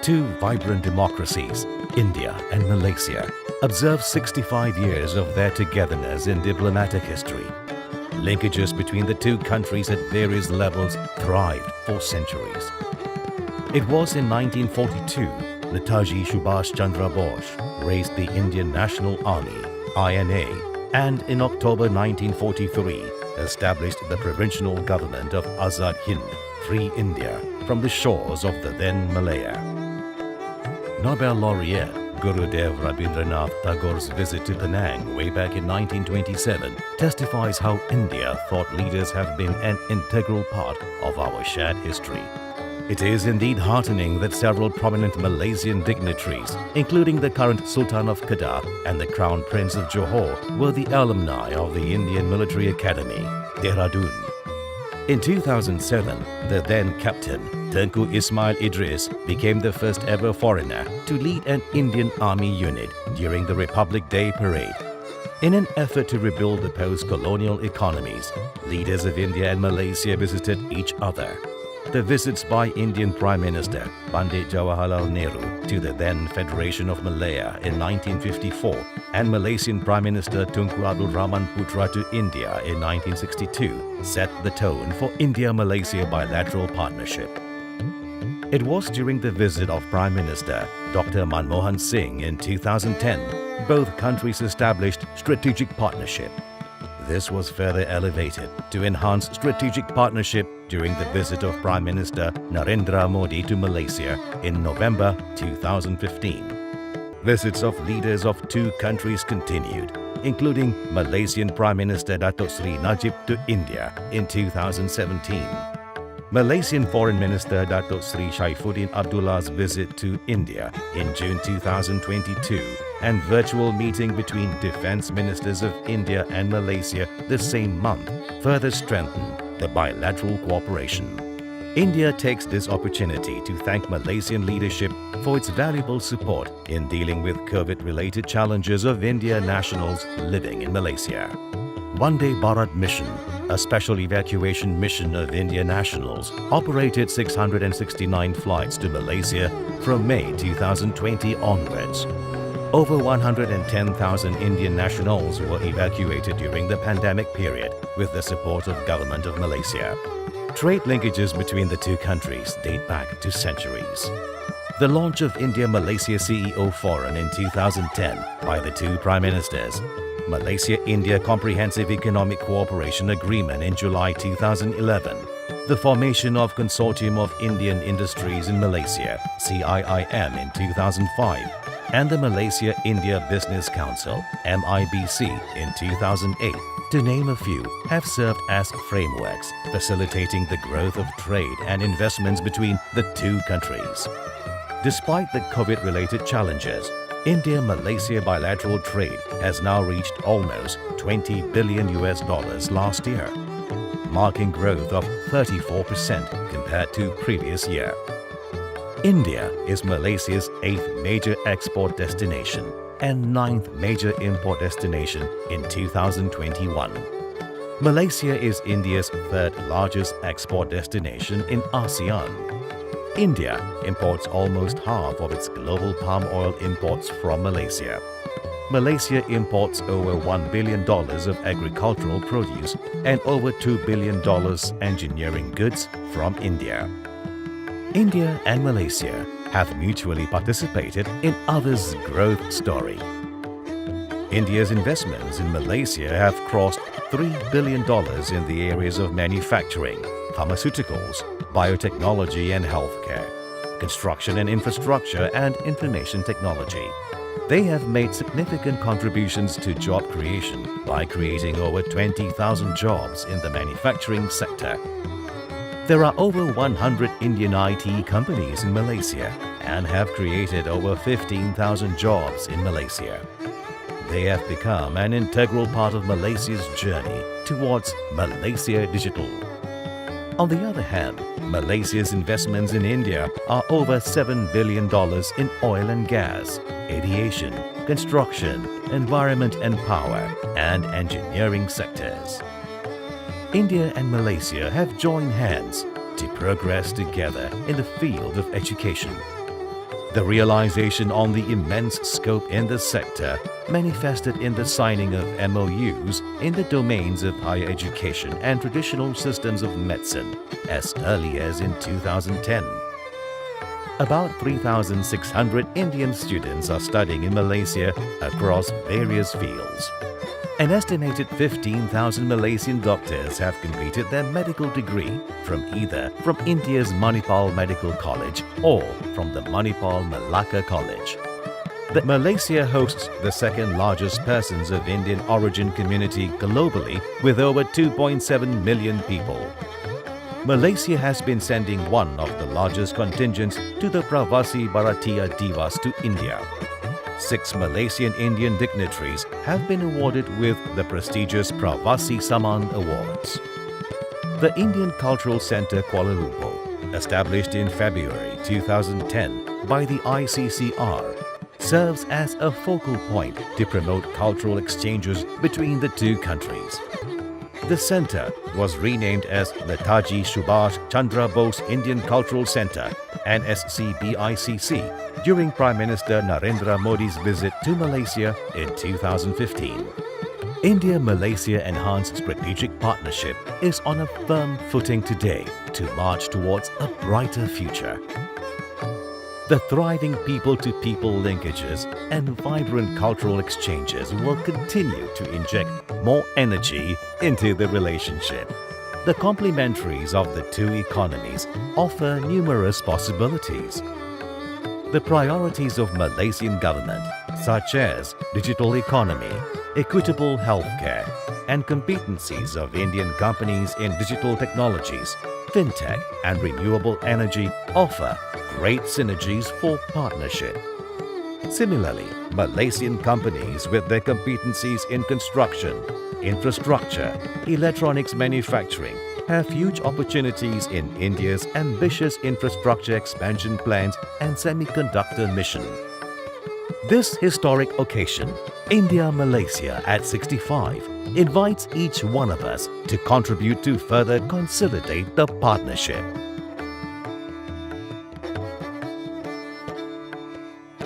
Two vibrant democracies, India and Malaysia, observe 65 years of their togetherness in diplomatic history. Linkages between the two countries at various levels thrived for centuries. It was in 1942 Netaji Subhash Chandra Bose raised the Indian National Army, INA, and in October 1943 established the provisional government of Azad Hind, Free India, from the shores of the then Malaya. Nobel laureate Gurudev Rabindranath Tagore's visit to Penang way back in 1927 testifies how India thought leaders have been an integral part of our shared history. It is indeed heartening that several prominent Malaysian dignitaries, including the current Sultan of Kedah and the Crown Prince of Johor, were the alumni of the Indian Military Academy, Dehradun. In 2007, the then captain, Tengku Ismail Idris, became the first ever foreigner to lead an Indian Army unit during the Republic Day Parade. In an effort to rebuild the post-colonial economies, leaders of India and Malaysia visited each other. The visits by Indian Prime Minister Pandit Jawaharlal Nehru to the then Federation of Malaya in 1954 and Malaysian Prime Minister Tunku Abdul Rahman Putra to India in 1962 set the tone for India-Malaysia bilateral partnership. It was during the visit of Prime Minister Dr. Manmohan Singh in 2010 both countries established strategic partnership. This was further elevated to enhance strategic partnership during the visit of Prime Minister Narendra Modi to Malaysia in November 2015. Visits of leaders of two countries continued, including Malaysian Prime Minister Datuk Seri Najib to India in 2017. Malaysian Foreign Minister Datuk Seri Saifuddin Abdullah's visit to India in June 2022 and virtual meeting between defence ministers of India and Malaysia the same month further strengthened the bilateral cooperation. India takes this opportunity to thank Malaysian leadership for its valuable support in dealing with COVID-related challenges of India nationals living in Malaysia. Vande Bharat Mission, a special evacuation mission of India nationals, operated 669 flights to Malaysia from May 2020 onwards. Over 110,000 Indian nationals were evacuated during the pandemic period with the support of Government of Malaysia. Trade linkages between the two countries date back to centuries. The launch of India-Malaysia CEO Forum in 2010 by the two Prime Ministers, Malaysia-India Comprehensive Economic Cooperation Agreement in July 2011, the formation of Consortium of Indian Industries in Malaysia, CIIM in 2005, and the Malaysia-India Business Council, MIBC, in 2008, to name a few, have served as frameworks facilitating the growth of trade and investments between the two countries. Despite the COVID-related challenges, India-Malaysia bilateral trade has now reached almost $20 billion last year, marking growth of 34% compared to previous year. India is Malaysia's 8th major export destination and 9th major import destination in 2021. Malaysia is India's 3rd largest export destination in ASEAN. India imports almost half of its global palm oil imports from Malaysia. Malaysia imports over $1 billion of agricultural produce and over $2 billion engineering goods from India. India and Malaysia have mutually participated in others' growth story. India's investments in Malaysia have crossed $3 billion in the areas of manufacturing, pharmaceuticals, biotechnology and healthcare, construction and infrastructure, and information technology. They have made significant contributions to job creation by creating over 20,000 jobs in the manufacturing sector. There are over 100 Indian IT companies in Malaysia and have created over 15,000 jobs in Malaysia. They have become an integral part of Malaysia's journey towards Malaysia Digital. On the other hand, Malaysia's investments in India are over $7 billion in oil and gas, aviation, construction, environment and power, and engineering sectors. India and Malaysia have joined hands to progress together in the field of education. The realization on the immense scope in the sector manifested in the signing of MOUs in the domains of higher education and traditional systems of medicine as early as in 2010. About 3,600 Indian students are studying in Malaysia across various fields. An estimated 15,000 Malaysian doctors have completed their medical degree from either from India's Manipal Medical College or from the Manipal Malacca College. Malaysia hosts the second largest persons of Indian origin community globally with over 2.7 million people. Malaysia has been sending one of the largest contingents to the Pravasi Bharatiya Divas to India. 6 Malaysian Indian dignitaries have been awarded with the prestigious Pravasi Saman Awards. The Indian Cultural Centre Kuala Lumpur, established in February 2010 by the ICCR, serves as a focal point to promote cultural exchanges between the two countries. The centre was renamed as Netaji Subhash Chandra Bose Indian Cultural Centre (NSCBICC) during Prime Minister Narendra Modi's visit to Malaysia in 2015. India-Malaysia Enhanced Strategic Partnership is on a firm footing today to march towards a brighter future. The thriving people-to-people linkages and vibrant cultural exchanges will continue to inject more energy into the relationship. The complementaries of the two economies offer numerous possibilities. The priorities of Malaysian government, such as digital economy, equitable healthcare, and competencies of Indian companies in digital technologies, fintech, and renewable energy offer great synergies for partnership. Similarly, Malaysian companies with their competencies in construction, infrastructure, electronics manufacturing have huge opportunities in India's ambitious infrastructure expansion plans and semiconductor mission. This historic occasion, India-Malaysia at 65, invites each one of us to contribute to further consolidate the partnership.